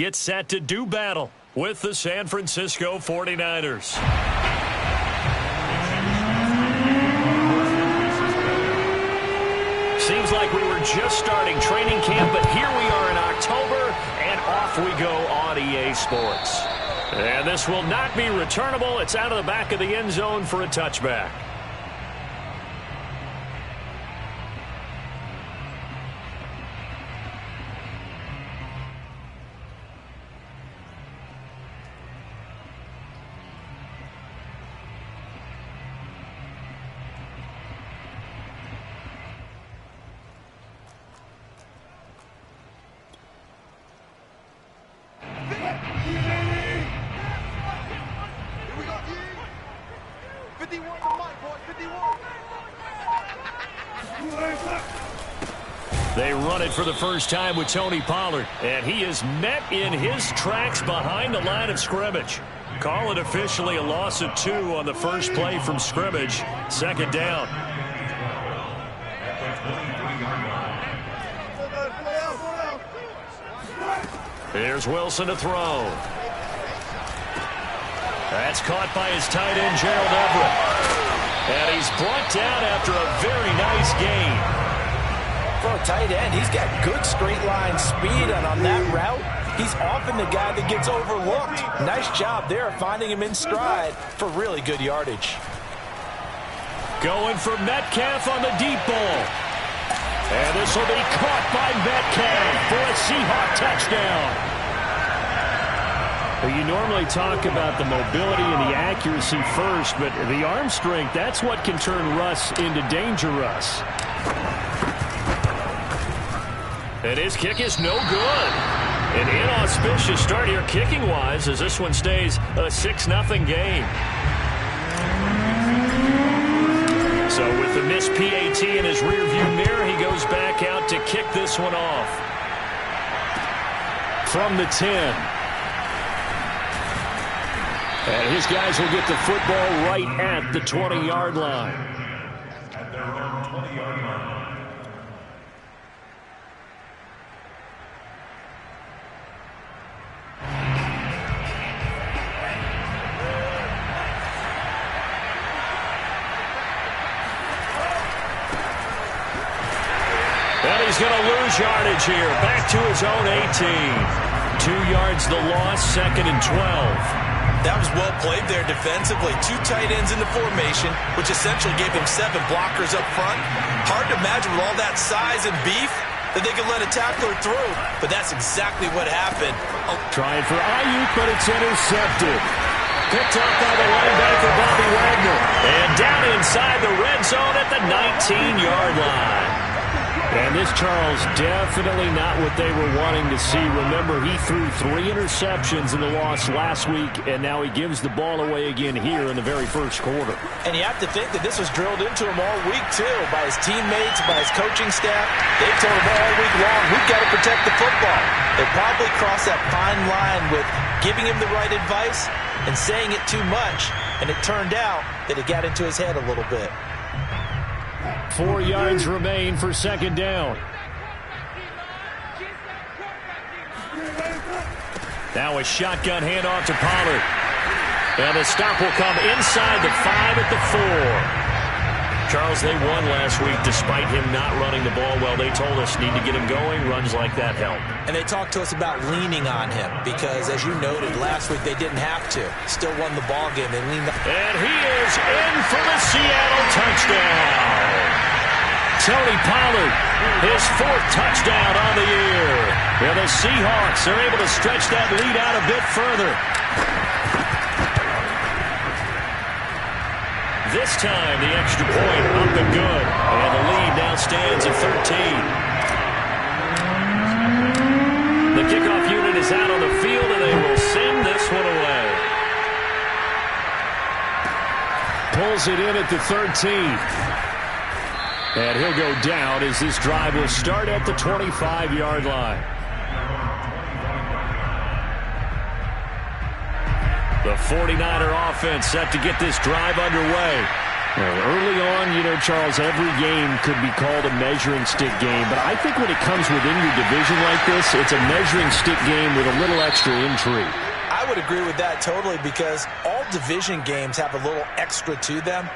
gets set to do battle with the San Francisco 49ers. Seems like we were just starting training camp, but here we are in October, and off we go on EA Sports. And this will not be returnable. It's out of the back of the end zone for a touchback. They run it for the first time with Tony Pollard, and he is met in his tracks behind the line of scrimmage. Call it officially a loss of 2 on the first play from scrimmage. Second down. Here's Wilson to throw. That's caught by his tight end, Gerald Everett. And he's brought down after a very nice gain. For a tight end, he's got good straight line speed, and on that route, he's often the guy that gets overlooked. Nice job there finding him in stride for really good yardage. Going for Metcalf on the deep ball. And this will be caught by Metcalf for a Seahawk touchdown. Well, you normally talk about the mobility and the accuracy first, but the arm strength, that's what can turn Russ into Danger Russ. And his kick is no good. An inauspicious start here kicking-wise as this one stays a 6-0 game. So with the missed PAT in his rearview mirror, he goes back out to kick this one off. From the 10. And his guys will get the football right at the 20-yard line. At their own 20-yard line. And he's going to lose yardage here. Back to his own 18. 2 yards the loss, 2nd and 12. That was well played there defensively. 2 tight ends in the formation, which essentially gave him 7 blockers up front. Hard to imagine with all that size and beef that they could let a tackler through, but that's exactly what happened. Trying for Ayuk, but it's intercepted. Picked up by the linebacker, Bobby Wagner. And down inside the red zone at the 19-yard line. And this, Charles, definitely not what they were wanting to see. Remember, he threw 3 interceptions in the loss last week, and now he gives the ball away again here in the very first quarter. And you have to think that this was drilled into him all week, too, by his teammates, by his coaching staff. They've told him all week long, we've got to protect the football. They probably crossed that fine line with giving him the right advice and saying it too much, and it turned out that it got into his head a little bit. 4 yards remain for second down. Now a shotgun handoff to Pollard. And the stop will come inside the 5 at the 4. Charles, they won last week despite him not running the ball well. They told us need to get him going. Runs like that help. And they talked to us about leaning on him because, as you noted, last week they didn't have to. Still won the ball game. They leaned on. And he is in for the Seattle touchdown. Tony Pollard, his 4th touchdown on the year. And the Seahawks are able to stretch that lead out a bit further. This time, the extra point up and good. And the lead now stands at 13. The kickoff unit is out on the field, and they will send this one away. Pulls it in at the 13. And he'll go down as this drive will start at the 25-yard line. The 49er offense set to get this drive underway. Well, early on, Charles, every game could be called a measuring stick game. But I think when it comes within your division like this, it's a measuring stick game with a little extra intrigue. I would agree with that totally because all division games have a little extra to them.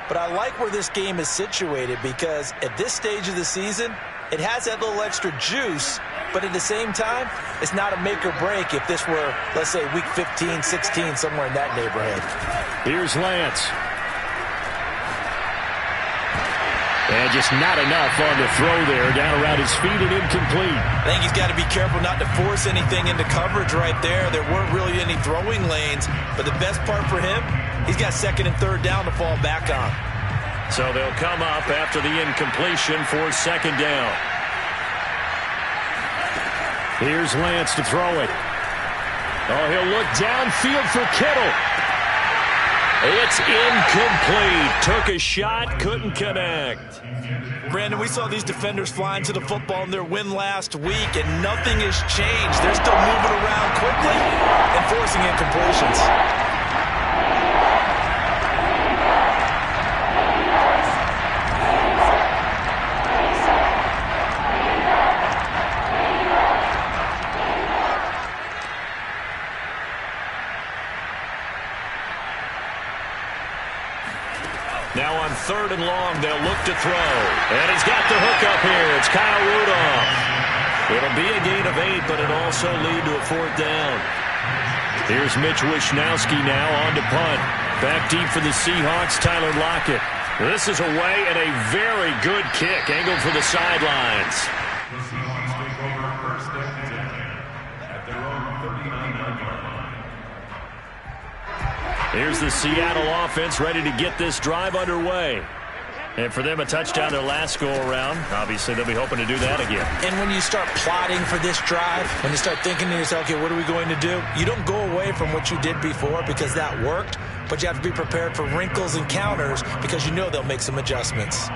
But I like where this game is situated because at this stage of the season, it has that little extra juice. But at the same time, it's not a make or break if this were, let's say, week 15, 16, somewhere in that neighborhood. Here's Lance. And just not enough on the throw there. Down around his feet and incomplete. I think he's got to be careful not to force anything into coverage right there. There weren't really any throwing lanes. But the best part for him, he's got second and third down to fall back on. So they'll come up after the incompletion for second down. Here's Lance to throw it. Oh, he'll look downfield for Kittle. It's incomplete. Took a shot, couldn't connect. Brandon, we saw these defenders flying to the football in their win last week, and nothing has changed. They're still moving around quickly and forcing incompletions. Now on third and long, they'll look to throw. And he's got the hook up here. It's Kyle Rudolph. It'll be a gain of 8, but it'll also lead to a fourth down. Here's Mitch Wishnowsky now on to punt. Back deep for the Seahawks, Tyler Lockett. This is away and a very good kick, angled for the sidelines. The Seahawks take over first and 10 at their own 39-yard line. Here's the Seattle offense ready to get this drive underway. And for them, a touchdown their last go-around. Obviously, they'll be hoping to do that again. And when you start plotting for this drive, when you start thinking to yourself, okay, what are we going to do? You don't go away from what you did before because that worked, but you have to be prepared for wrinkles and counters because you know they'll make some adjustments.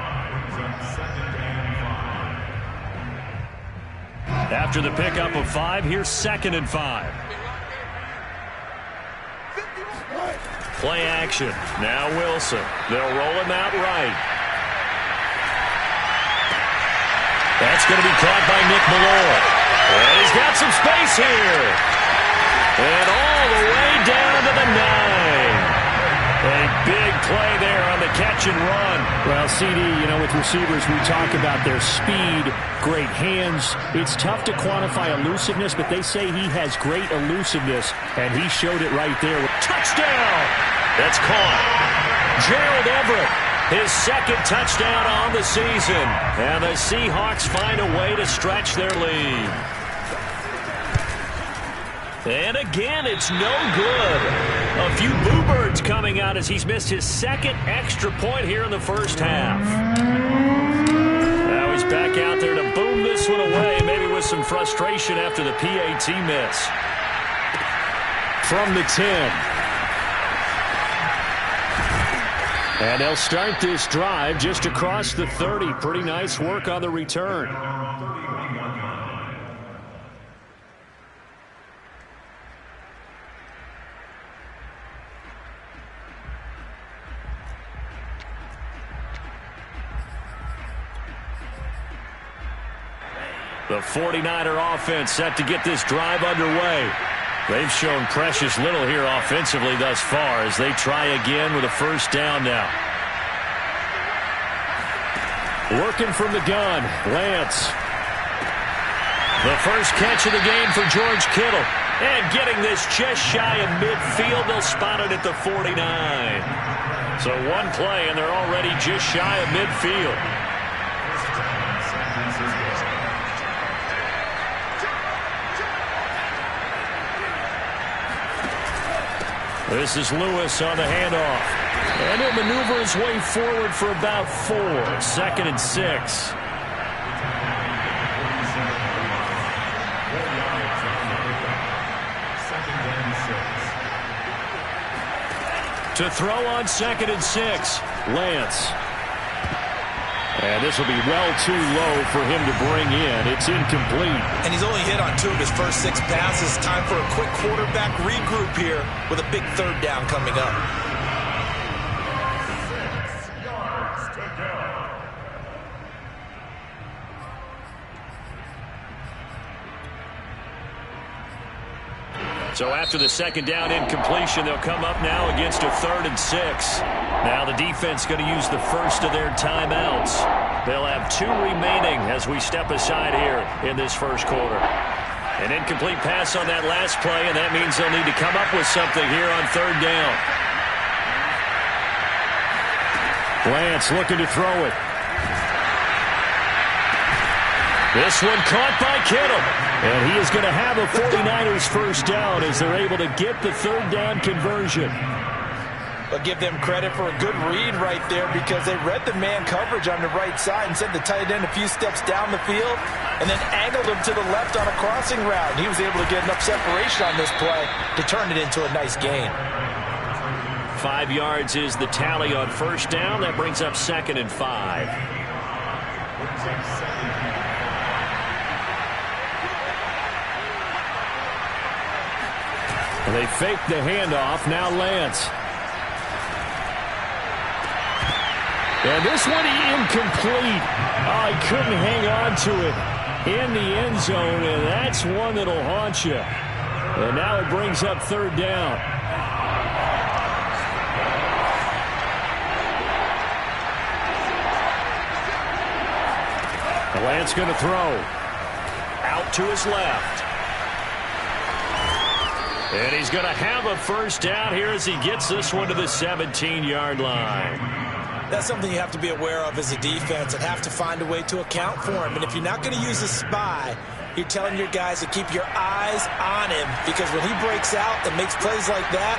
After the pickup of 5, here's 2nd and 5. Play action. Now Wilson. They'll roll him out right. That's going to be caught by Nick Malloy. And he's got some space here. And all the way down to the 9. A big play there on the catch and run. Well, CD, with receivers, we talk about their speed, great hands. It's tough to quantify elusiveness, but they say he has great elusiveness, and he showed it right there. Touchdown! That's caught. Gerald Everett, his second touchdown on the season. And the Seahawks find a way to stretch their lead. And again, it's no good. A few boo birds coming out as he's missed his second extra point here in the first half. Now he's back out there to boom this one away, maybe with some frustration after the PAT miss. From the 10. And they'll start this drive just across the 30. Pretty nice work on the return. The 49er offense set to get this drive underway. They've shown precious little here offensively thus far as they try again with a first down now. Working from the gun, Lance. The first catch of the game for George Kittle. And getting this just shy of midfield, they'll spot it at the 49. So one play and they're already just shy of midfield. This is Lewis on the handoff. And he'll maneuver his way forward for about 4. 2nd and 6. To throw on 2nd and 6, Lance. And this will be well too low for him to bring in. It's incomplete. And he's only hit on 2 of his first 6 passes. Time for a quick quarterback regroup here with a big third down coming up. So after the second down incompletion, they'll come up now against a 3rd and 6. Now the defense going to use the first of their timeouts. They'll have 2 remaining as we step aside here in this first quarter. An incomplete pass on that last play, and that means they'll need to come up with something here on 3rd down. Lance looking to throw it. This one caught by Kittle. And he is going to have a 49ers first down as they're able to get the 3rd down conversion. But give them credit for a good read right there because they read the man coverage on the right side and sent the tight end a few steps down the field and then angled him to the left on a crossing route. He was able to get enough separation on this play to turn it into a nice gain. 5 yards is the tally on first down. That brings up 2nd and 5. They fake the handoff. Now Lance. And this one incomplete. Oh, he couldn't hang on to it in the end zone, and that's one that'll haunt you. And now it brings up 3rd down. Lance going to throw. Out to his left. And he's going to have a first down here as he gets this one to the 17-yard line. That's something you have to be aware of as a defense and have to find a way to account for him. And if you're not going to use a spy, you're telling your guys to keep your eyes on him because when he breaks out and makes plays like that,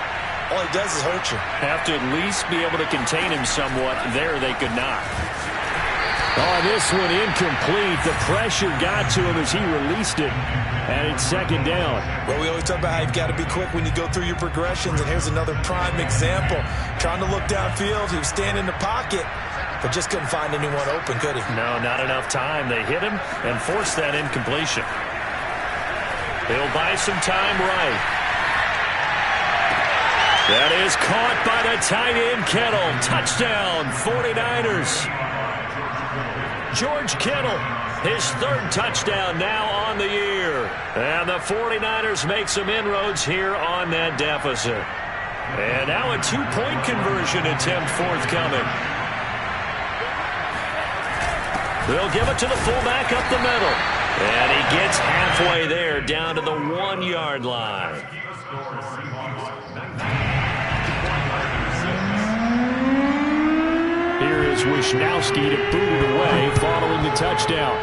all he does is hurt you. Have to at least be able to contain him somewhat. There they could not. Oh, this one incomplete. The pressure got to him as he released it. And it's 2nd down. Well, we always talk about how you've got to be quick when you go through your progressions. And here's another prime example. Trying to look downfield. He was standing in the pocket, but just couldn't find anyone open, could he? No, not enough time. They hit him and forced that incompletion. They'll buy some time right. That is caught by the tight end, Kittle. Touchdown, 49ers. George Kittle, his 3rd touchdown now on the year. And the 49ers make some inroads here on that deficit. And now a 2-point conversion attempt forthcoming. They'll give it to the fullback up the middle. And he gets halfway there down to the 1-yard line. Here is Wisnowski to boot it away following the touchdown.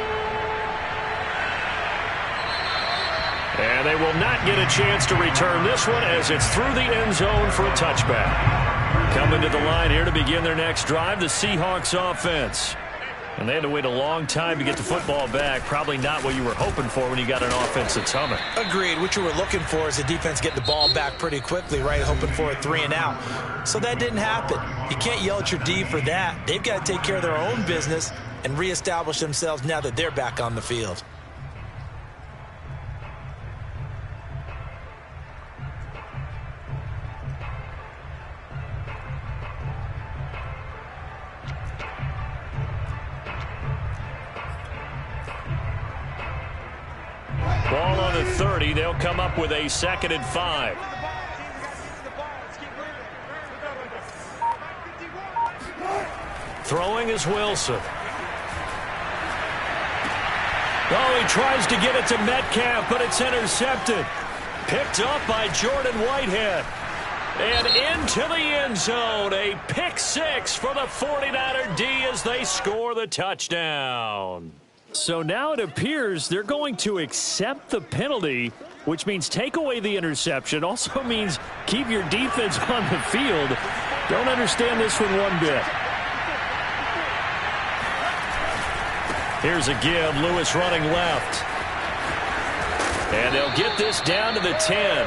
And they will not get a chance to return this one as it's through the end zone for a touchback. Coming to the line here to begin their next drive, the Seahawks offense. And they had to wait a long time to get the football back. Probably not what you were hoping for when you got an offense that's humming. Agreed. What you were looking for is the defense getting the ball back pretty quickly, right? Hoping for a 3-and-out. So that didn't happen. You can't yell at your D for that. They've got to take care of their own business and reestablish themselves now that they're back on the field. Ball on the 30. They'll come up with a 2nd and 5. Throwing is Wilson. Oh, he tries to get it to Metcalf, but it's intercepted. Picked up by Jordan Whitehead. And into the end zone. A pick 6 for the 49er D as they score the touchdown. So now it appears they're going to accept the penalty, which means take away the interception. Also means keep your defense on the field. Don't understand this one bit. Here's a give. Lewis running left. And they'll get this down to the 10.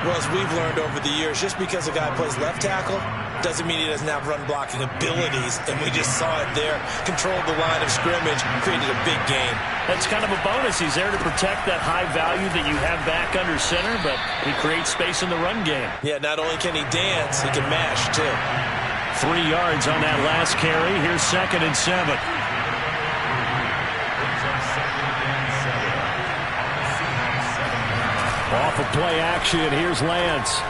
Well, as we've learned over the years, just because a guy plays left tackle doesn't mean he doesn't have run-blocking abilities, and we just saw it there. Controlled the line of scrimmage, created a big gain. That's kind of a bonus. He's there to protect that high value that you have back under center, but he creates space in the run game. Yeah, not only can he dance, he can mash, too. 3 yards on that last carry. Here's 2nd and 7. Off off of play action. Here's Lance.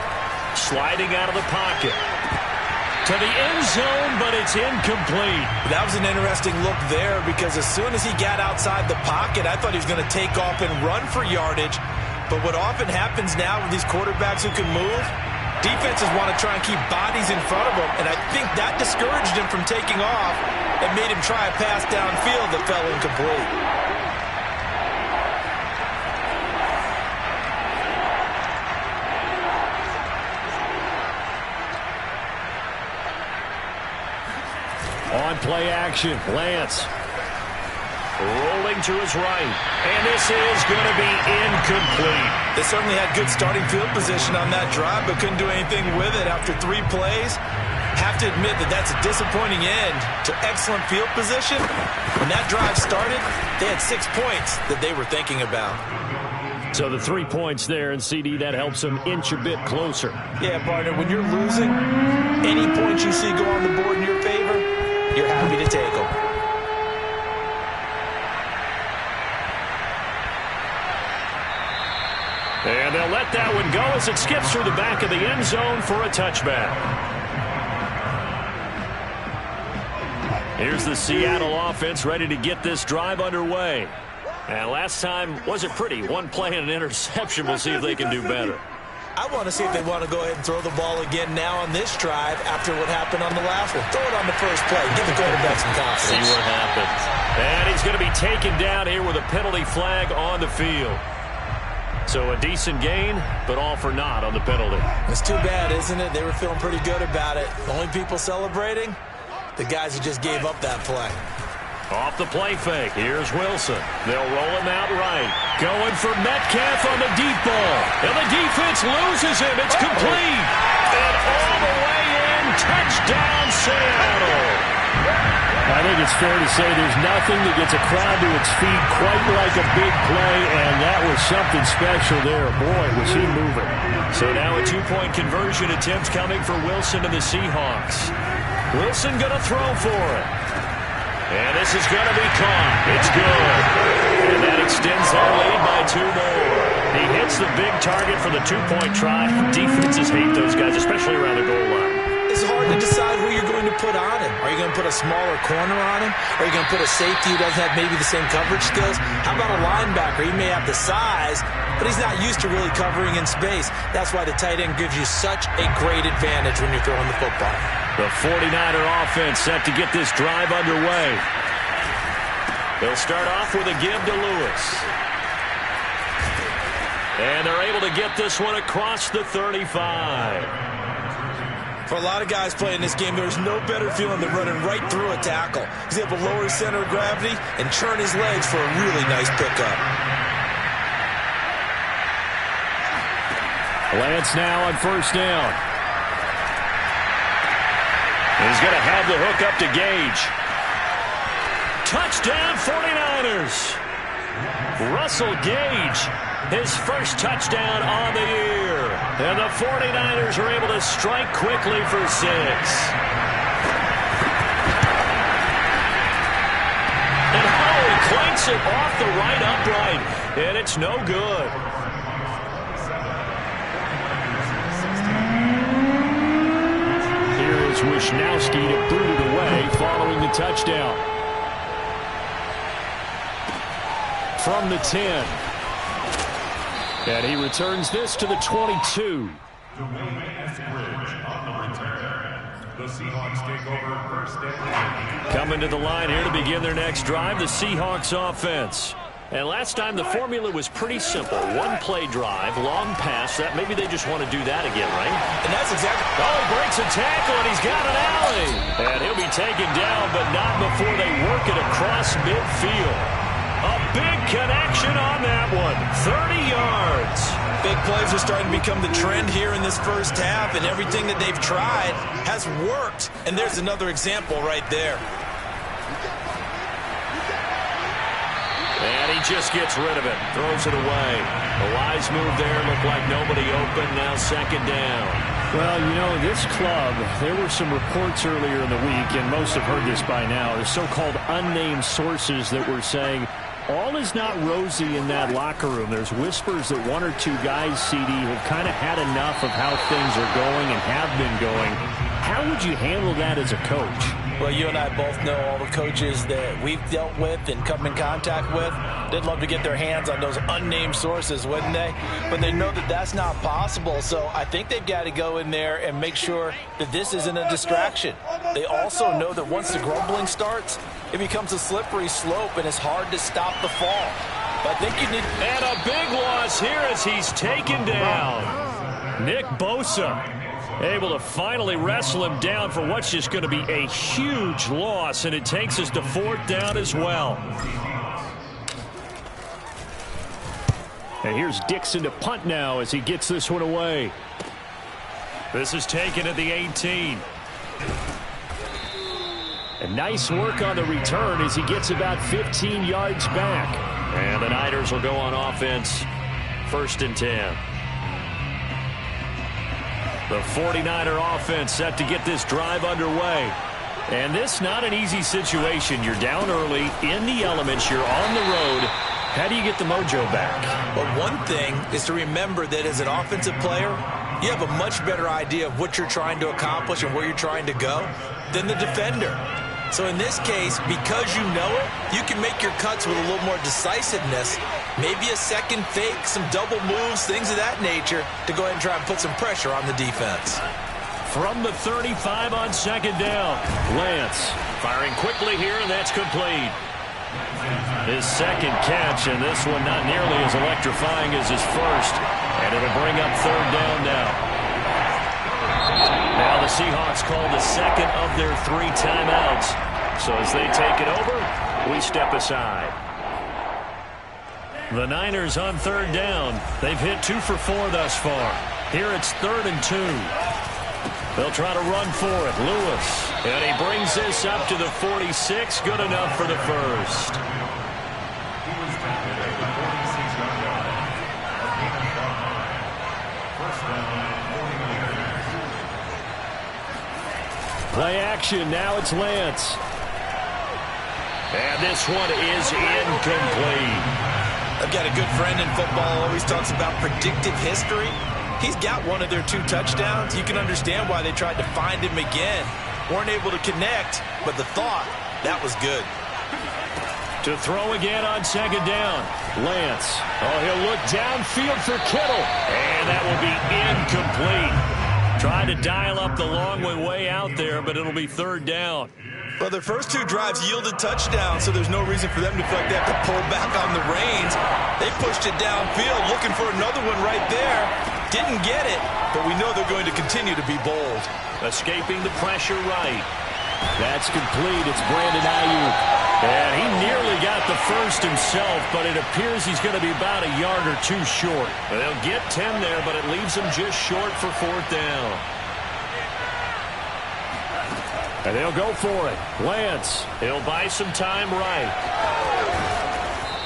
Sliding out of the pocket. To the end zone, but it's incomplete. That was an interesting look there because as soon as he got outside the pocket, I thought he was going to take off and run for yardage. But what often happens now with these quarterbacks who can move, defenses want to try and keep bodies in front of them, and I think that discouraged him from taking off and made him try a pass downfield that fell incomplete. On play action, Lance. Rolling to his right. And this is going to be incomplete. They certainly had good starting field position on that drive, but couldn't do anything with it after 3 plays. Have to admit that that's a disappointing end to excellent field position. When that drive started, they had 6 points that they were thinking about. So the 3 points there, and CD, that helps them inch a bit closer. Yeah, partner, when you're losing, any points you see go on the board in your favor, you're happy to take them. And they'll let that one go as it skips through the back of the end zone for a touchback. Here's the Seattle offense ready to get this drive underway. And last time wasn't pretty. 1 play and an interception. We'll see if they can do better. I want to see if they want to go ahead and throw the ball again now on this drive after what happened on the last one. Throw it on the first play. Give the quarterback some confidence. See what happens. And he's going to be taken down here with a penalty flag on the field. So a decent gain, but all for naught on the penalty. It's too bad, isn't it? They were feeling pretty good about it. The only people celebrating, the guys who just gave up that play. Off the play fake. Here's Wilson. They'll roll him out right. Going for Metcalf on the deep ball. And the defense loses him. It's complete. And all the way in. Touchdown, Seattle. I think it's fair to say there's nothing that gets a crowd to its feet quite like a big play, and that was something special there. Boy, was he moving. So now a 2-point conversion attempt coming for Wilson and the Seahawks. Wilson going to throw for it. And this is going to be caught. It's good. And that extends their lead by 2 more. He hits the big target for the 2-point try. Defenses hate those guys, especially around the goal line. It's hard to decide who you're going to put on him. Are you going to put a smaller corner on him? Are you going to put a safety who doesn't have maybe the same coverage skills? How about a linebacker? He may have the size, but he's not used to really covering in space. That's why the tight end gives you such a great advantage when you're throwing the football. The 49er offense set to get this drive underway. They'll start off with a give to Lewis. And they're able to get this one across the 35. For a lot of guys playing this game, there's no better feeling than running right through a tackle. He's able to lower his center of gravity and turn his legs for a really nice pickup. Lance now on first down. He's going to have the hook up to Gage. Touchdown 49ers. Russell Gage, his first touchdown on the year. And the 49ers are able to strike quickly for 6. And Howie clanks it off the right upright, and it's no good. Here is Wisnowski to boot it away following the touchdown. From the 10. And he returns this to the 22. The Seahawks take over first down. Coming to the line here to begin their next drive, the Seahawks offense. And last time the formula was pretty simple. 1 play drive, long pass. That maybe they just want to do that again, right? And that's exactly... Oh, he breaks a tackle, and he's got an alley. And he'll be taken down, but not before they work it across midfield. A big connection on that one. 30 yards. Big plays are starting to become the trend here in this first half, and everything that they've tried has worked. And there's another example right there. And he just gets rid of it. Throws it away. A wise move there. Looked like nobody open. Now second down. Well, you know, this club, there were some reports earlier in the week, and most have heard this by now. The so-called unnamed sources that were saying All is not rosy in that locker room. There's whispers that one or two guys, CD, have kind of had enough of how things are going and have been going. How would you handle that as a coach? Well, you and I both know all the coaches that we've dealt with and come in contact with. They'd love to get their hands on those unnamed sources, wouldn't they? But they know that that's not possible, so I think they've got to go in there and make sure that this isn't a distraction. They also know that once the grumbling starts, it becomes a slippery slope, and it's hard to stop the fall. But I think you need... And a big loss here as he's taken down. Nick Bosa able to finally wrestle him down for what's just going to be a huge loss, and it takes us to 4th down as well. And here's Dixon to punt now as he gets this one away. This is taken at the 18. And nice work on the return as he gets about 15 yards back. And the Niners will go on offense, 1st and 10. The 49er offense set to get this drive underway. And this not an easy situation. You're down early, in the elements, you're on the road. How do you get the mojo back? Well, one thing is to remember that as an offensive player, you have a much better idea of what you're trying to accomplish and where you're trying to go than the defender. So in this case, because you know it, you can make your cuts with a little more decisiveness. Maybe a second fake, some double moves, things of that nature to go ahead and try and put some pressure on the defense. From the 35 on 2nd down, Lance firing quickly here, and that's complete. His second catch, and this one not nearly as electrifying as his first. And it'll bring up 3rd down now. Now the Seahawks call the second of their 3 timeouts. So as they take it over, we step aside. The Niners on 3rd down. They've hit 2 for 4 thus far. Here it's 3rd and 2. They'll try to run for it. Lewis. And he brings this up to the 46. Good enough for the first. Play action. Now it's Lance. And this one is incomplete. I've got a good friend in football, always talks about predictive history. He's got one of their 2 touchdowns. You can understand why they tried to find him again. Weren't able to connect, but the thought, that was good. To throw again on 2nd down. Lance. Oh, he'll look downfield for Kittle. And that will be incomplete. Tried to dial up the long way out there, but it'll be 3rd down. Well, their first 2 drives yielded touchdowns, so there's no reason for them to feel like they have to pull back on the reins. They pushed it downfield, looking for another one right there. Didn't get it, but we know they're going to continue to be bold. Escaping the pressure right. That's complete. It's Brandon Ayuk. And he nearly got the first himself, but it appears he's going to be about a yard or 2 short. They'll get 10 there, but it leaves him just short for 4th down. And they'll go for it. Lance, he'll buy some time right.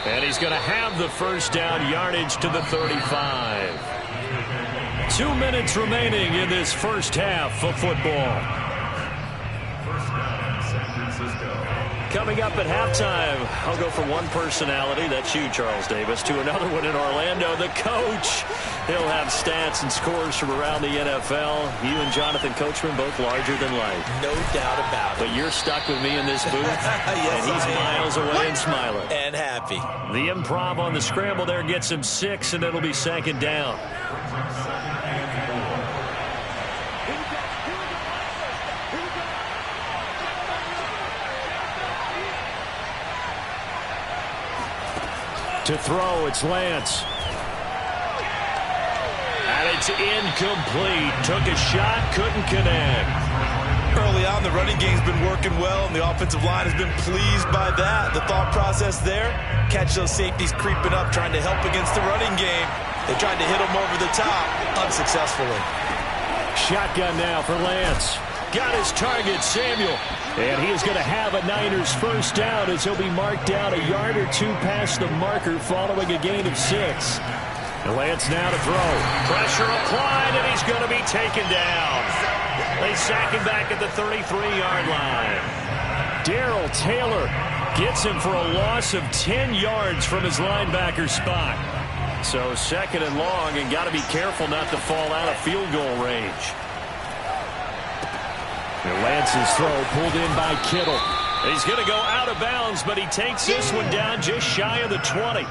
And he's going to have the first down, yardage to the 35. 2 minutes remaining in this first half of football. Coming up at halftime, I'll go from one personality, that's you, Charles Davis, to another one in Orlando, the coach. He'll have stats and scores from around the NFL. You and Jonathan Coachman, both larger than life. No doubt about it. But you're stuck with me in this booth, yes, and he's miles away and smiling. And happy. The improv on the scramble there gets him 6, and it'll be 2nd down. To throw, it's Lance. And it's incomplete. Took a shot, couldn't connect. Early on, the running game's been working well, and the offensive line has been pleased by that. The thought process there, catch those safeties creeping up, trying to help against the running game. They tried to hit him over the top, unsuccessfully. Shotgun now for Lance. Got his target, Samuel. And he is going to have a Niners first down as he'll be marked down a yard or 2 past the marker following a gain of 6. And Lance now to throw. Pressure applied, and he's going to be taken down. They sack him back at the 33-yard line. Darrell Taylor Gets him for a loss of 10 yards from his linebacker spot. So second and long, and got to be careful not to fall out of field goal range. And Lance's throw pulled in by Kittle. He's going to go out of bounds, but he takes this one down just shy of the 20.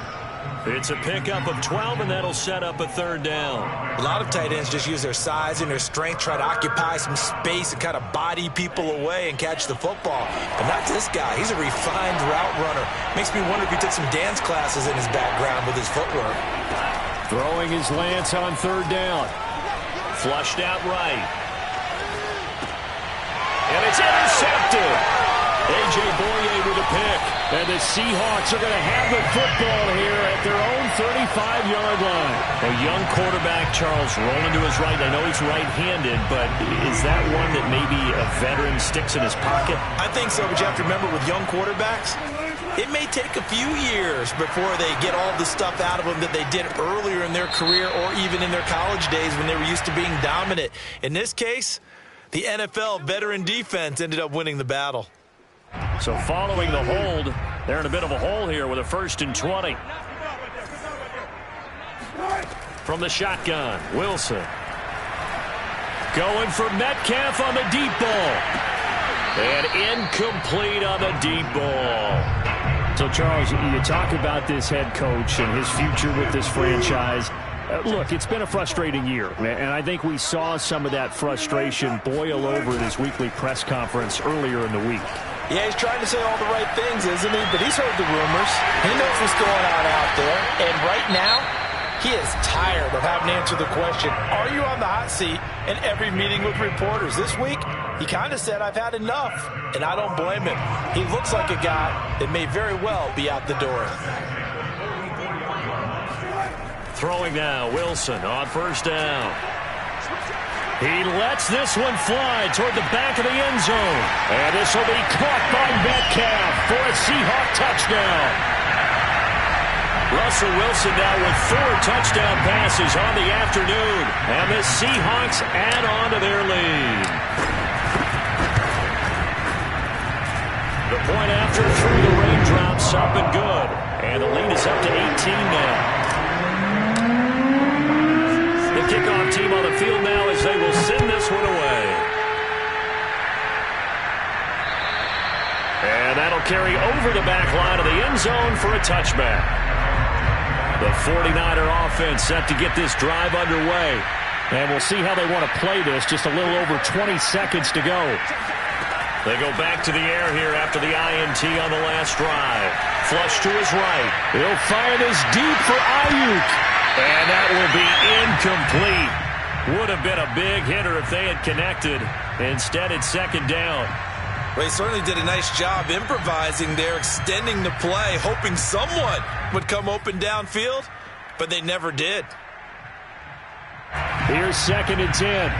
It's a pickup of 12, and that'll set up a third down. A lot of tight ends just use their size and their strength, try to occupy some space and kind of body people away and catch the football. But not this guy. He's a refined route runner. Makes me wonder if he took some dance classes in his background with his footwork. Throwing his Lance on third down. Flushed out right. And it's intercepted. A.J. Boye with a pick. And the Seahawks are going to have the football here at their own 35-yard line. A young quarterback, Charles, rolling to his right. I know he's right-handed, but is that one that maybe a veteran sticks in his pocket? I think so, but you have to remember with young quarterbacks, it may take a few years before they get all the stuff out of them that they did earlier in their career or even in their college days when they were used to being dominant. In this case, the NFL veteran defense ended up winning the battle. So following the hold, they're in a bit of a hole here with a 1st and 20. From the shotgun, Wilson. Going for Metcalf on the deep ball. And incomplete on the deep ball. So, Charles, you talk about this head coach and his future with this franchise. Look, it's been a frustrating year, and I think we saw some of that frustration boil over at his weekly press conference earlier in the week. Yeah, he's trying to say all the right things, isn't he? But he's heard the rumors. He knows what's going on out there. And right now, he is tired of having to answer the question, are you on the hot seat in every meeting with reporters? This week, he kind of said, I've had enough. And I don't blame him. He looks like a guy that may very well be out the door. Throwing now, Wilson on first down. He lets this one fly toward the back of the end zone. And this will be caught by Metcalf for a Seahawk touchdown. Russell Wilson now with 4 touchdown passes on the afternoon. And the Seahawks add on to their lead. The point after through the raindrops up and good. And the lead is up to 18 now. The kickoff team on the field now as they will send this one away. And that'll carry over the back line of the end zone for a touchback. The 49er offense set to get this drive underway. And we'll see how they want to play this. Just a little over 20 seconds to go. They go back to the air here after the INT on the last drive. Flush to his right. He'll fire this deep for Ayuk. And that will be incomplete. Would have been a big hitter if they had connected. Instead, it's second down. Well, he certainly did a nice job improvising there, extending the play, hoping someone would come open downfield, but they never did. Here's 2nd and 10.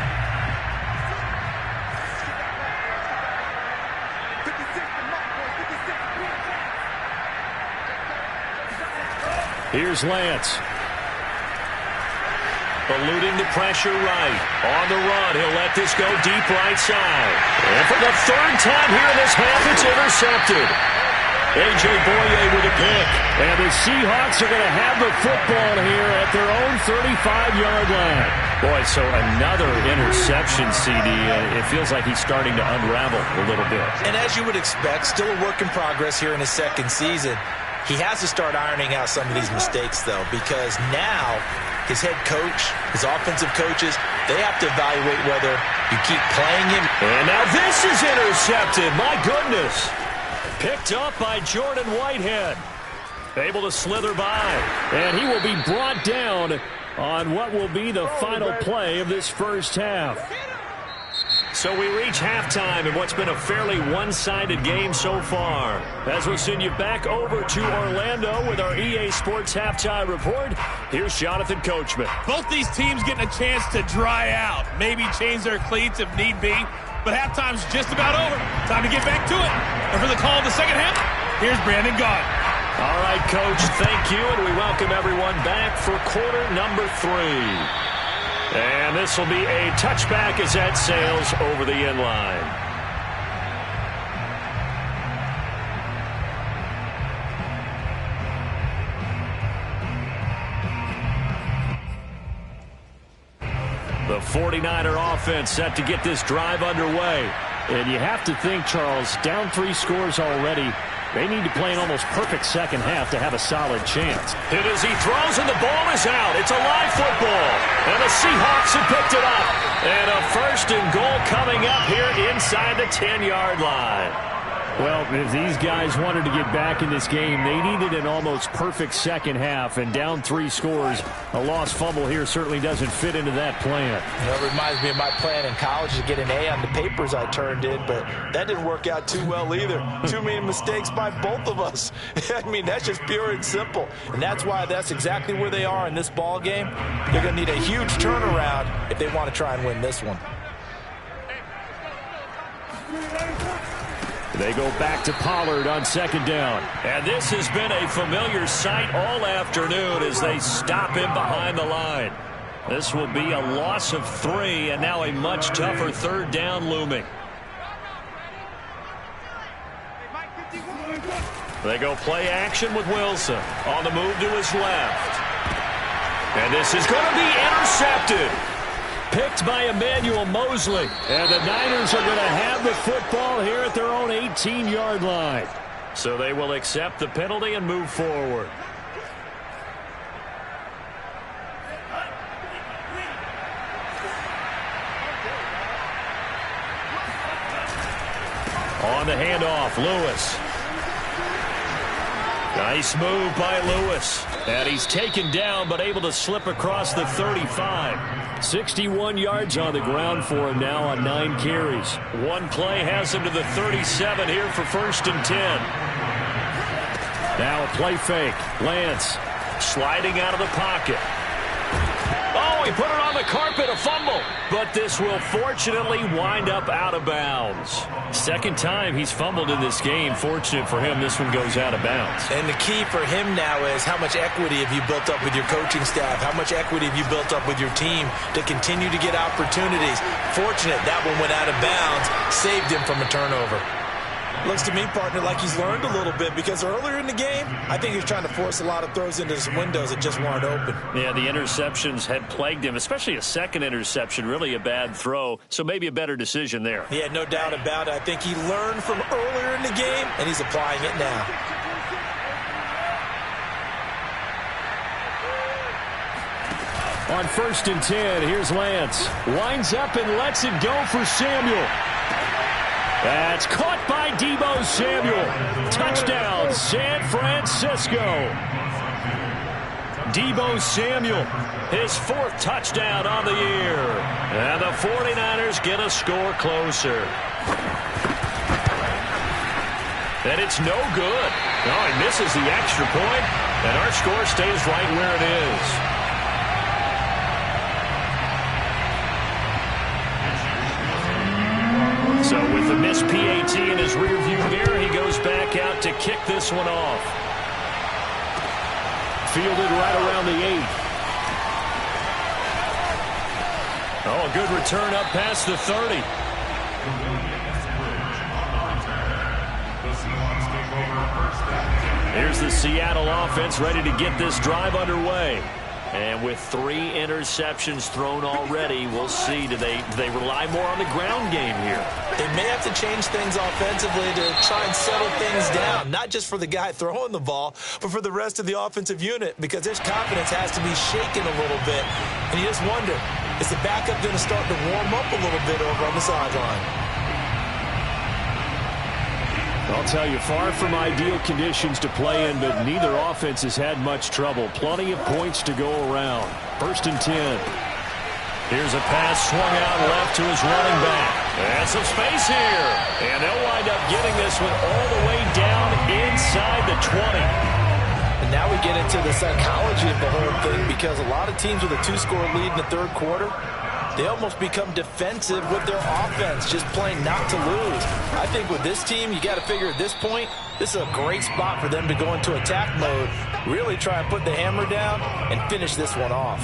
Here's Lance. Eluding the pressure right. On the run, he'll let this go deep right side. And for the 3rd time here in this half, it's intercepted. A.J. Boye with a pick. And the Seahawks are going to have the football here at their own 35-yard line. Boy, so another interception, CD. It feels like he's starting to unravel a little bit. And as you would expect, still a work in progress here in his 2nd season. He has to start ironing out some of these mistakes, though, because now his head coach, his offensive coaches, they have to evaluate whether you keep playing him. And now this is intercepted. My goodness. Picked up by Jordan Whitehead. Able to slither by. And he will be brought down on what will be the final play of this first half. So we reach halftime in what's been a fairly one-sided game so far. As we'll send you back over to Orlando with our EA Sports Halftime Report, here's Jonathan Coachman. Both these teams getting a chance to dry out, maybe change their cleats if need be, but halftime's just about over. Time to get back to it. And for the call of the second half, here's Brandon Gaudin. All right, Coach, thank you, and we welcome everyone back for quarter number 3. And this will be a touchback as that sails over the end line. The 49er offense set to get this drive underway. And you have to think, Charles, down 3 scores already. They need to play an almost perfect second half to have a solid chance. Hit as he throws, and the ball is out. It's a live football. And the Seahawks have picked it up. And a 1st and goal coming up here inside the 10-yard line. Well, if these guys wanted to get back in this game, they needed an almost perfect second half, and down 3 scores. A lost fumble here certainly doesn't fit into that plan. It reminds me of my plan in college to get an A on the papers I turned in, but that didn't work out too well either. Too many mistakes by both of us. I mean, that's just pure and simple. And that's why that's exactly where they are in this ball game. They're going to need a huge turnaround if they want to try and win this one. They go back to Pollard on 2nd down. And this has been a familiar sight all afternoon as they stop him behind the line. This will be a loss of 3, and now a much tougher 3rd down looming. They go play action with Wilson on the move to his left. And this is going to be intercepted. Picked by Emmanuel Mosley. And the Niners are going to have the football here at their own 18-yard line. So they will accept the penalty and move forward. On the handoff, Lewis. Nice move by Lewis. And he's taken down but able to slip across the 35. 61 yards on the ground for him now on 9 carries. One play has him to the 37 here for 1st and 10. Now a play fake. Lance sliding out of the pocket. Oh, he put it on the carpet, a fumble. But this will fortunately wind up out of bounds. 2nd time he's fumbled in this game. Fortunate for him, this one goes out of bounds. And the key for him now is how much equity have you built up with your coaching staff? How much equity have you built up with your team to continue to get opportunities? Fortunate that one went out of bounds, saved him from a turnover. Looks to me, partner, like he's learned a little bit because earlier in the game, I think he was trying to force a lot of throws into some windows that just weren't open. Yeah, the interceptions had plagued him, especially a 2nd interception, really a bad throw, so maybe a better decision there. Yeah, no doubt about it. I think he learned from earlier in the game, and he's applying it now. On 1st and 10, here's Lance. Winds up and lets it go for Samuel. That's caught by Deebo Samuel. Touchdown, San Francisco. Deebo Samuel, his 4th touchdown on the year. And the 49ers get a score closer. And it's no good. Oh, he misses the extra point, and our score stays right where it is. So with the missed PAT in his rearview mirror, he goes back out to kick this one off. Fielded right around the 8. Oh, a good return up past the 30. Here's the Seattle offense ready to get this drive underway. And with 3 interceptions thrown already, we'll see. Do they rely more on the ground game here? They may have to change things offensively to try and settle things down, not just for the guy throwing the ball, but for the rest of the offensive unit, because their confidence has to be shaken a little bit. And you just wonder, is the backup going to start to warm up a little bit over on the sideline? I'll tell you, far from ideal conditions to play in, but neither offense has had much trouble. Plenty of points to go around. 1st and 10. Here's a pass swung out left to his running back. And some space here. And they'll wind up getting this one all the way down inside the 20. And now we get into the psychology of the whole thing, because a lot of teams with a 2-score lead in the 3rd quarter, they almost become defensive with their offense, just playing not to lose. I think with this team, you got to figure at this point, this is a great spot for them to go into attack mode, really try and put the hammer down and finish this one off.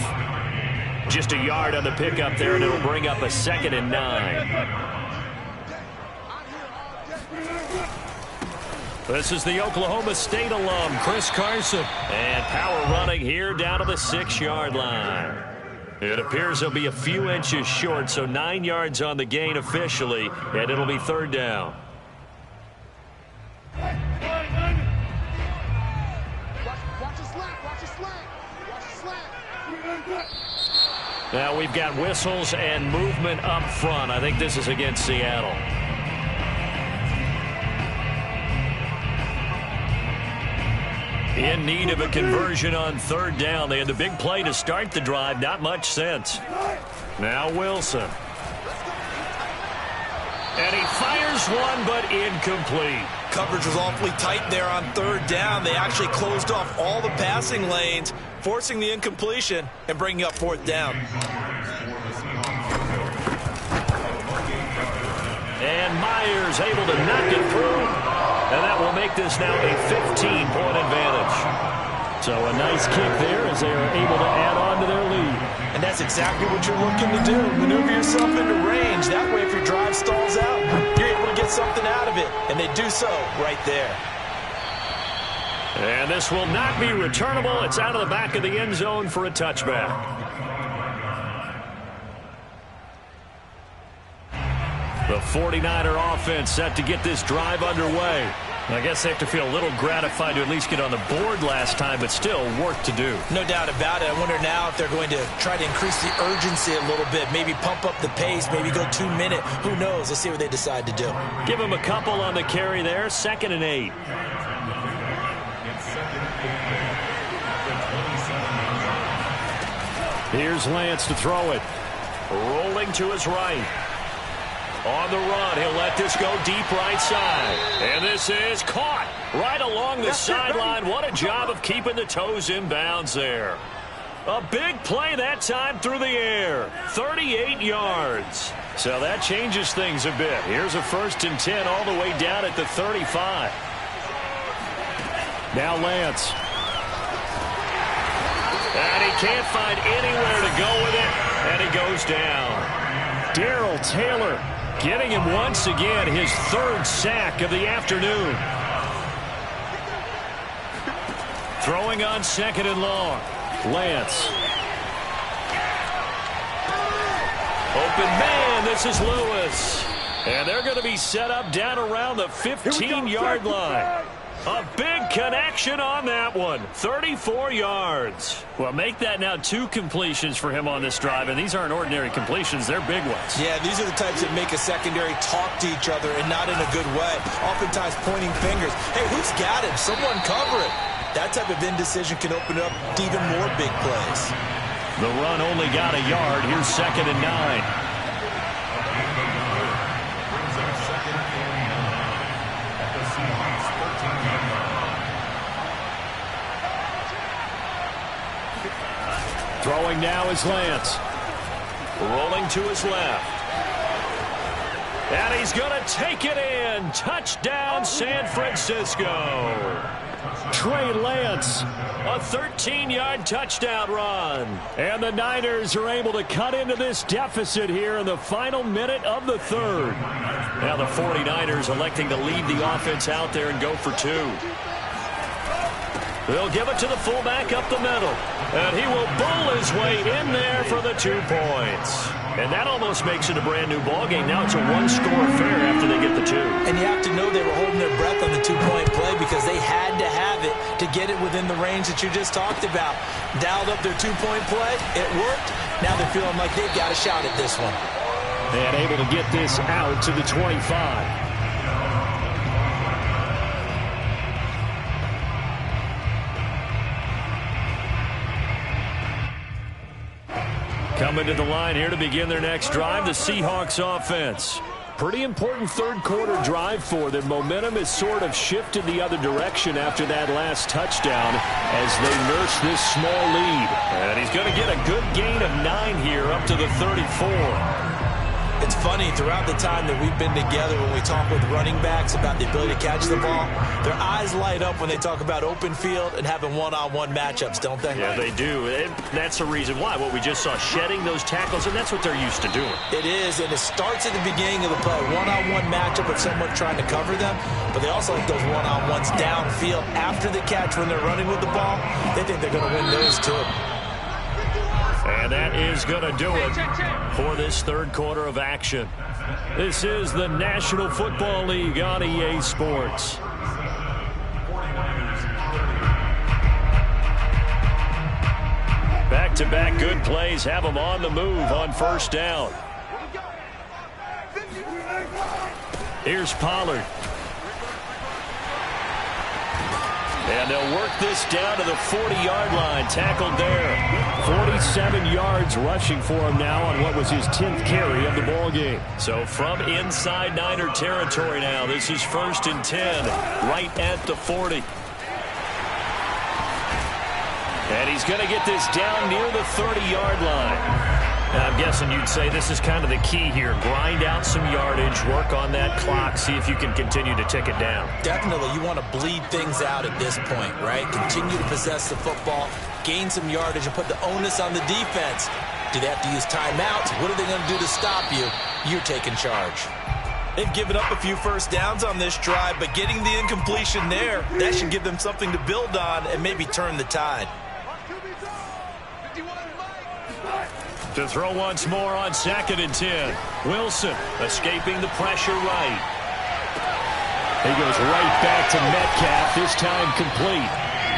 Just a yard on the pickup there, and it'll bring up a 2nd and 9. This is the Oklahoma State alum, Chris Carson. And power running here down to the 6-yard line. It appears he'll be a few inches short, so 9 yards on the gain officially, and it'll be third down. Now we've got whistles and movement up front. I think this is against Seattle. In need of a conversion on third down. They had the big play to start the drive. Not much sense. Now Wilson. And he fires one, but incomplete. Coverage was awfully tight there on third down. They actually closed off all the passing lanes, forcing the incompletion and bringing up fourth down. And Myers able to knock it through. And that will make this now a 15-point advantage. So a nice kick there as they are able to add on to their lead. And that's exactly what you're looking to do. Maneuver yourself into range. That way, if your drive stalls out, you're able to get something out of it. And they do so right there. And this will not be returnable. It's out of the back of the end zone for a touchback. The 49er offense set to get this drive underway. I guess they have to feel a little gratified to at least get on the board last time, but still work to do. No doubt about it. I wonder now if they're going to try to increase the urgency a little bit, maybe pump up the pace, maybe go 2 minute. Who knows? Let's see what they decide to do. Give them a couple on the carry there. 2nd and 8. Here's Lance to throw it. Rolling to his right. On the run, he'll let this go deep right side. And this is caught right along the sideline. What a job of keeping the toes in bounds there. A big play that time through the air. 38 yards. So that changes things a bit. Here's a 1st and 10 all the way down at the 35. Now Lance. And he can't find anywhere to go with it. And he goes down. Darrell Taylor getting him once again, his 3rd sack of the afternoon. Throwing on 2nd and long. Lance. Open man, this is Lewis. And they're going to be set up down around the 15-yard line. A big connection on that one. 34 yards. Well, make that now 2 completions for him on this drive, and these aren't ordinary completions. They're big ones. Yeah, these are the types that make a secondary talk to each other and not in a good way. Oftentimes pointing fingers. Hey, who's got him? Someone cover it. That type of indecision can open up even more big plays. The run only got a yard. Here's 2nd and 9. Throwing now is Lance. Rolling to his left. And he's going to take it in. Touchdown, San Francisco. Trey Lance, a 13-yard touchdown run. And the Niners are able to cut into this deficit here in the final minute of the 3rd. Now the 49ers electing to leave the offense out there and go for 2. They'll give it to the fullback up the middle. And he will bowl his way in there for the 2 points. And that almost makes it a brand-new ballgame. Now it's a 1-score affair after they get the 2. And you have to know they were holding their breath on the 2-point play because they had to have it to get it within the range that you just talked about. Dialed up their 2-point play. It worked. Now they're feeling like they've got a shot at this one. And able to get this out to the 25. Coming to the line here to begin their next drive, the Seahawks offense. Pretty important 3rd quarter drive for them. Momentum has sort of shifted the other direction after that last touchdown as they nurse this small lead. And he's going to get a good gain of 9 here up to the 34. It's funny, throughout the time that we've been together, when we talk with running backs about the ability to catch the ball, their eyes light up when they talk about open field and having one-on-one matchups, don't they? Yeah, they do. And that's the reason why. What we just saw, shedding those tackles, and that's what they're used to doing. It is, and it starts at the beginning of the play. One-on-one matchup with someone trying to cover them, but they also like those one-on-ones downfield after the catch when they're running with the ball. They think they're going to win those too. And that is going to do it for this third quarter of action. This is the National Football League on EA Sports. Back-to-back good plays have them on the move on first down. Here's Pollard. And they'll work this down to the 40-yard line. Tackled there. 47 yards rushing for him now on what was his 10th carry of the ball game. So from inside Niner territory now, this is 1st and 10, right at the 40. And he's going to get this down near the 30-yard line. Now, I'm guessing you'd say this is kind of the key here. Grind out some yardage, work on that clock, see if you can continue to tick it down. Definitely, you want to bleed things out at this point, right? Continue to possess the football, gain some yardage, and put the onus on the defense. Do they have to use timeouts? What are they going to do to stop you? You're taking charge. They've given up a few first downs on this drive, but getting the incompletion there, that should give them something to build on and maybe turn the tide. To throw once more on 2nd and 10. Wilson escaping the pressure right. He goes right back to Metcalf, this time complete.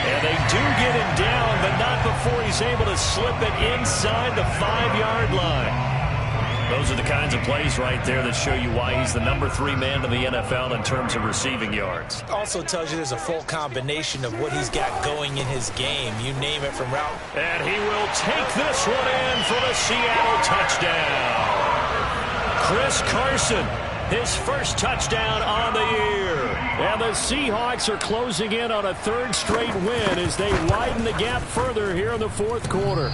And they do get him down, but not before he's able to slip it inside the 5-yard line. Those are the kinds of plays right there that show you why he's the number 3 man in the NFL in terms of receiving yards. Also tells you there's a full combination of what he's got going in his game. You name it from route. And he will take this one in for the Seattle touchdown. Chris Carson, his first touchdown on the year. And the Seahawks are closing in on a 3rd straight win as they widen the gap further here in the 4th quarter.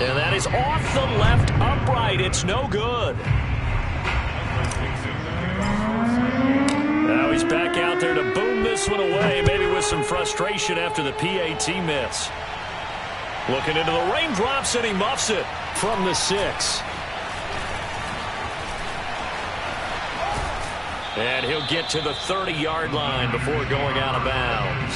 And that is off the left upright. It's no good. Now he's back out there to boom this one away, maybe with some frustration after the PAT miss. Looking into the raindrops, and he muffs it from the 6. And he'll get to the 30-yard line before going out of bounds.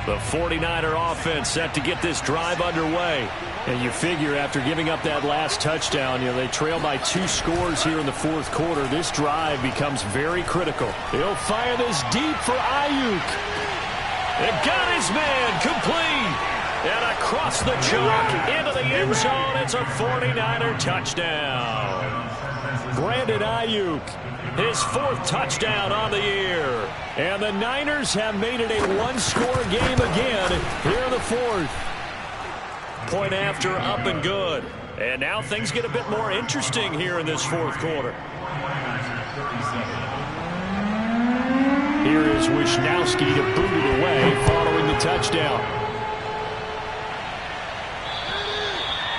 The 49er offense set to get this drive underway. And you figure after giving up that last touchdown, they trail by 2 scores here in the 4th quarter. This drive becomes very critical. He'll fire this deep for Ayuk. It got his man complete. And across the chalk into the end zone. It's a 49er touchdown. Brandon Ayuk, his 4th touchdown on the year. And the Niners have made it a 1-score game again here in the 4th. Point after, up and good. And now things get a bit more interesting here in this 4th quarter. Here is Wisnowski to boot it away following the touchdown.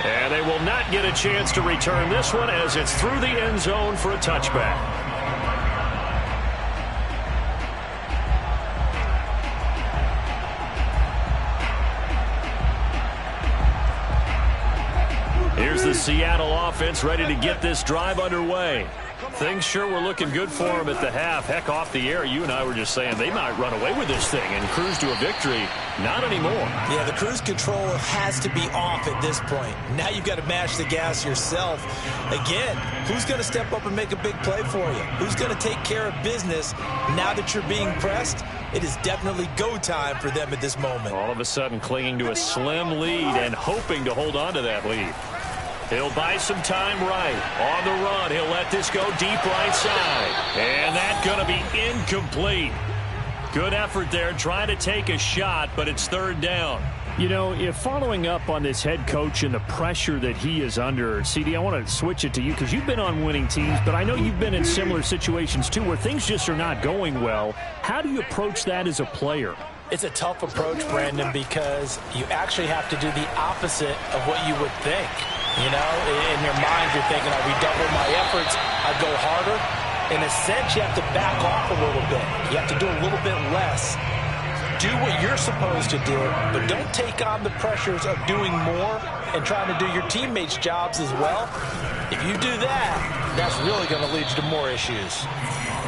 And they will not get a chance to return this one as it's through the end zone for a touchback. Here's the Seattle offense ready to get this drive underway. Things sure were looking good for them at the half. Heck, off the air, you and I were just saying they might run away with this thing and cruise to a victory. Not anymore. Yeah, the cruise control has to be off at this point. Now you've got to mash the gas yourself. Again, who's going to step up and make a big play for you? Who's going to take care of business now that you're being pressed? It is definitely go time for them at this moment. All of a sudden clinging to a slim lead and hoping to hold on to that lead. He'll buy some time right. On the run, he'll let this go deep right side. And that's going to be incomplete. Good effort there, trying to take a shot, but it's 3rd down. You know, if following up on this head coach and the pressure that he is under, CD, I want to switch it to you because you've been on winning teams, but I know you've been in similar situations too where things just are not going well. How do you approach that as a player? It's a tough approach, Brandon, because you actually have to do the opposite of what you would think. You know, in your mind, you're thinking, I redouble my efforts, I go harder. In a sense, you have to back off a little bit. You have to do a little bit less. Do what you're supposed to do, but don't take on the pressures of doing more and trying to do your teammates' jobs as well. If you do that, that's really going to lead you to more issues.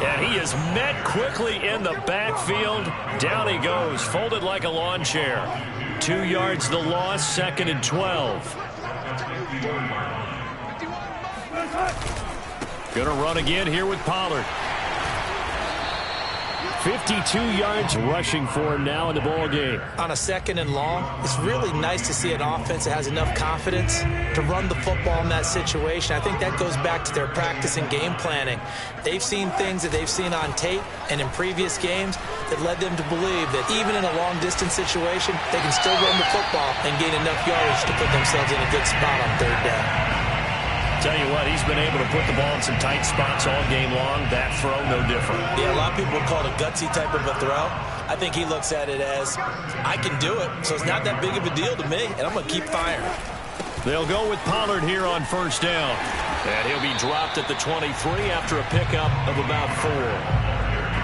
And he is met quickly in the backfield. Down he goes, folded like a lawn chair. 2 yards the loss, 2nd and 12. Going to run again here with Pollard. 52 yards rushing for him now in the ball game. On a 2nd and long, it's really nice to see an offense that has enough confidence to run the football in that situation. I think that goes back to their practice and game planning. They've seen things that they've seen on tape and in previous games that led them to believe that even in a long-distance situation, they can still run the football and gain enough yardage to put themselves in a good spot on 3rd down. Tell you what, he's been able to put the ball in some tight spots all game long. That throw, no different. Yeah, a lot of people would call it a gutsy type of a throw. I think he looks at it as, I can do it, so it's not that big of a deal to me, and I'm going to keep firing. They'll go with Pollard here on 1st down. And he'll be dropped at the 23 after a pickup of about 4.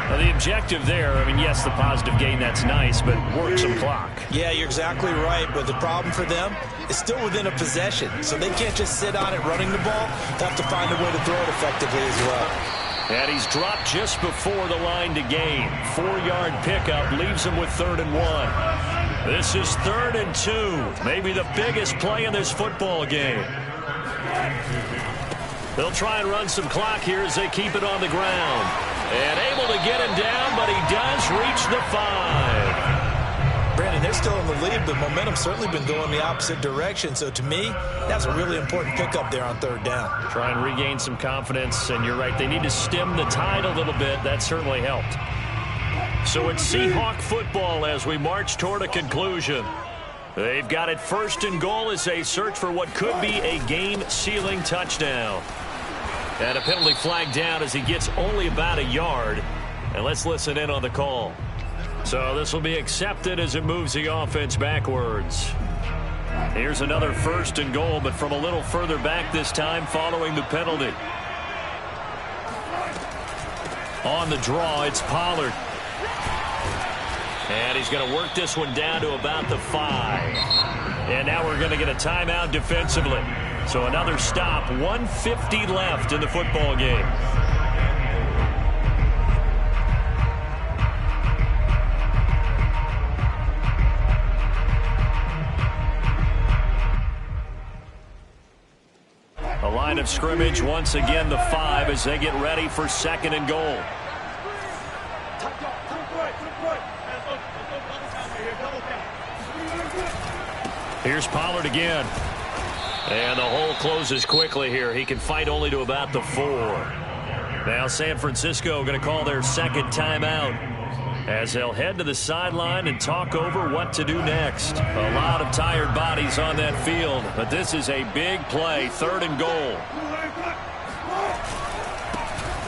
Now, the objective there, I mean, yes, the positive gain, that's nice, but work some clock. Yeah, you're exactly right, but the problem for them is still within a possession, so they can't just sit on it running the ball. They have to find a way to throw it effectively as well. And he's dropped just before the line to gain. 4-yard pickup leaves him with 3rd and 1. This is 3rd and 2, maybe the biggest play in this football game. They'll try and run some clock here as they keep it on the ground. And able to get him down, but he does reach the 5. Brandon, they're still in the lead, but momentum's certainly been going the opposite direction. So to me, that's a really important pickup there on 3rd down. Try and regain some confidence, and you're right, they need to stem the tide a little bit. That certainly helped. So it's Seahawk football as we march toward a conclusion. They've got it 1st and goal as they search for what could be a game-sealing touchdown. And a penalty flag down as he gets only about a yard. And let's listen in on the call. So this will be accepted as it moves the offense backwards. Here's another 1st and goal, but from a little further back this time following the penalty. On the draw, it's Pollard. And he's going to work this one down to about the 5. And now we're going to get a timeout defensively. So another stop, 1:50 left in the football game. A line of scrimmage, once again the 5 as they get ready for 2nd and goal. Here's Pollard again. And the hole closes quickly here. He can fight only to about the 4. Now San Francisco going to call their 2nd timeout as they'll head to the sideline and talk over what to do next. A lot of tired bodies on that field, but this is a big play, 3rd and goal.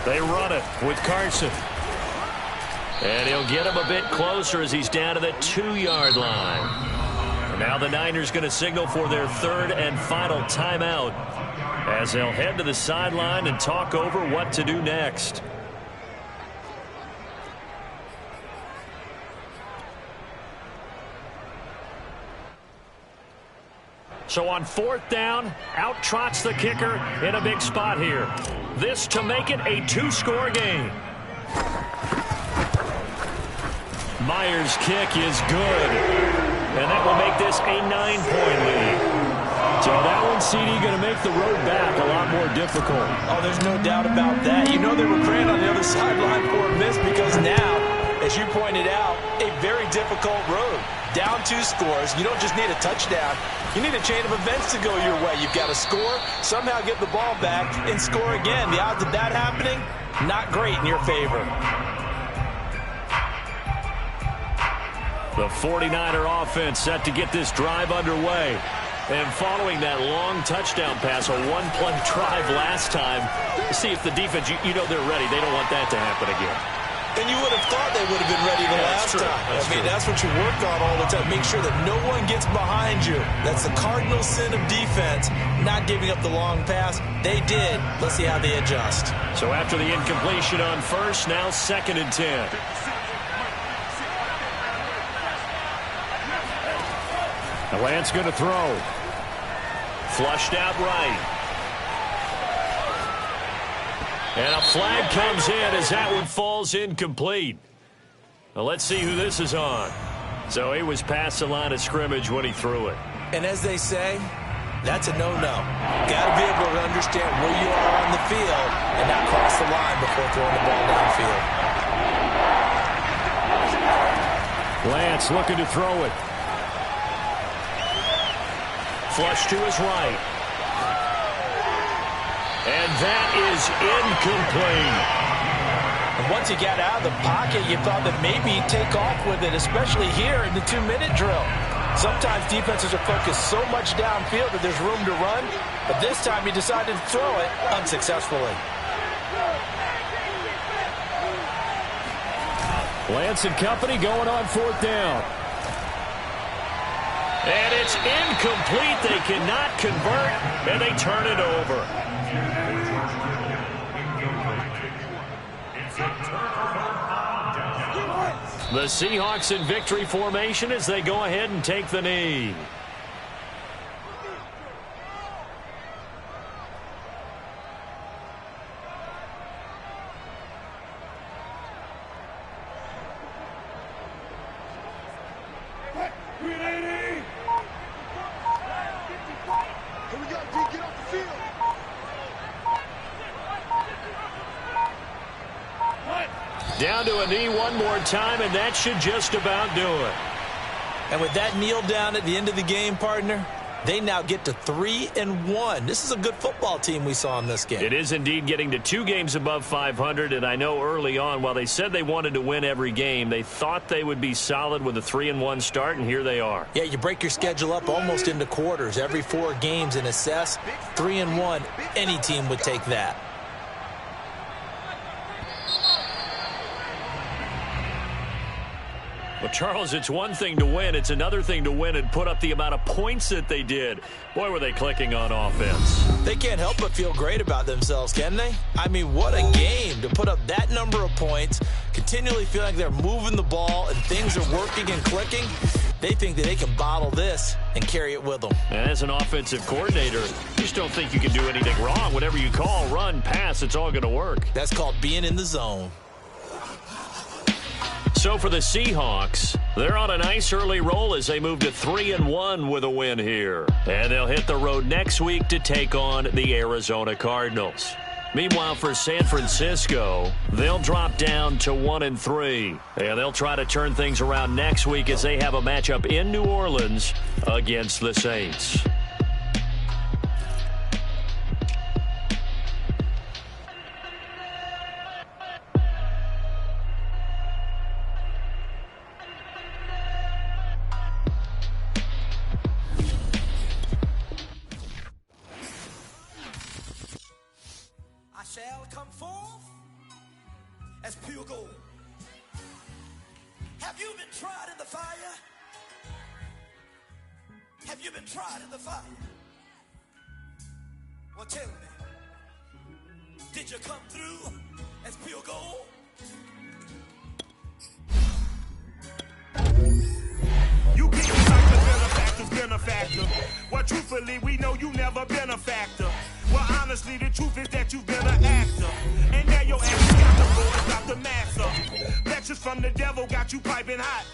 They run it with Carson. And he'll get him a bit closer as he's down to the 2-yard line. Now the Niners going to signal for their 3rd and final timeout as they'll head to the sideline and talk over what to do next. So on 4th down, out trots the kicker in a big spot here. This to make it a 2-score game. Myers' kick is good. And that will make this a 9-point lead. So that one, CD, going to make the road back a lot more difficult. Oh, there's no doubt about that. You know they were praying on the other sideline for a miss because now, as you pointed out, a very difficult road. Down 2 scores. You don't just need a touchdown. You need a chain of events to go your way. You've got to score, somehow get the ball back, and score again. The odds of that happening, not great in your favor. The 49er offense set to get this drive underway. And following that long touchdown pass, a 1-play drive last time, see if the defense, you know they're ready. They don't want that to happen again. And you would have thought they would have been ready the last time. That's what you work on all the time. Make sure that no one gets behind you. That's the cardinal sin of defense, not giving up the long pass. They did. Let's see how they adjust. So after the incompletion on 1st, now 2nd and 10. Lance going to throw. Flushed out right. And a flag comes in as that one falls incomplete. Now let's see who this is on. So he was past the line of scrimmage when he threw it. And as they say, that's a no-no. Got to be able to understand where you are on the field and not cross the line before throwing the ball downfield. Lance looking to throw it. Flush to his right. And that is incomplete. And once he got out of the pocket, you thought that maybe he'd take off with it, especially here in the 2-minute drill. Sometimes defenses are focused so much downfield that there's room to run, but this time he decided to throw it unsuccessfully. Lance and company going on 4th down. And it's incomplete. They cannot convert, and they turn it over. The Seahawks in victory formation as they go ahead and take the knee. Down to a knee one more time, and that should just about do it. And with that kneel down at the end of the game, partner, they now get to 3-1. This is a good football team we saw in this game. It is indeed getting to 2 games above 500, and I know early on, while they said they wanted to win every game, they thought they would be solid with a 3-1 start, and here they are. Yeah, you break your schedule up almost into quarters, every 4 games, and assess 3-1. Any team would take that. Well, Charles, it's one thing to win. It's another thing to win and put up the amount of points that they did. Boy, were they clicking on offense. They can't help but feel great about themselves, can they? I mean, what a game to put up that number of points, continually feel like they're moving the ball and things are working and clicking. They think that they can bottle this and carry it with them. And as an offensive coordinator, you just don't think you can do anything wrong. Whatever you call, run, pass, it's all going to work. That's called being in the zone. So for the Seahawks, they're on a nice early roll as they move to 3-1 with a win here. And they'll hit the road next week to take on the Arizona Cardinals. Meanwhile, for San Francisco, they'll drop down to 1-3. And they'll try to turn things around next week as they have a matchup in New Orleans against the Saints. Shall come forth as pure gold. Have you been tried in the fire? Have you been tried in the fire? Well, tell me, did you come through as pure gold? You keep it like the benefactor. Well, truthfully, we know you never been a factor. Well, honestly, the truth is that you've been an actor. And now your ass got the roll, got the master. Lectures from the devil got you piping hot.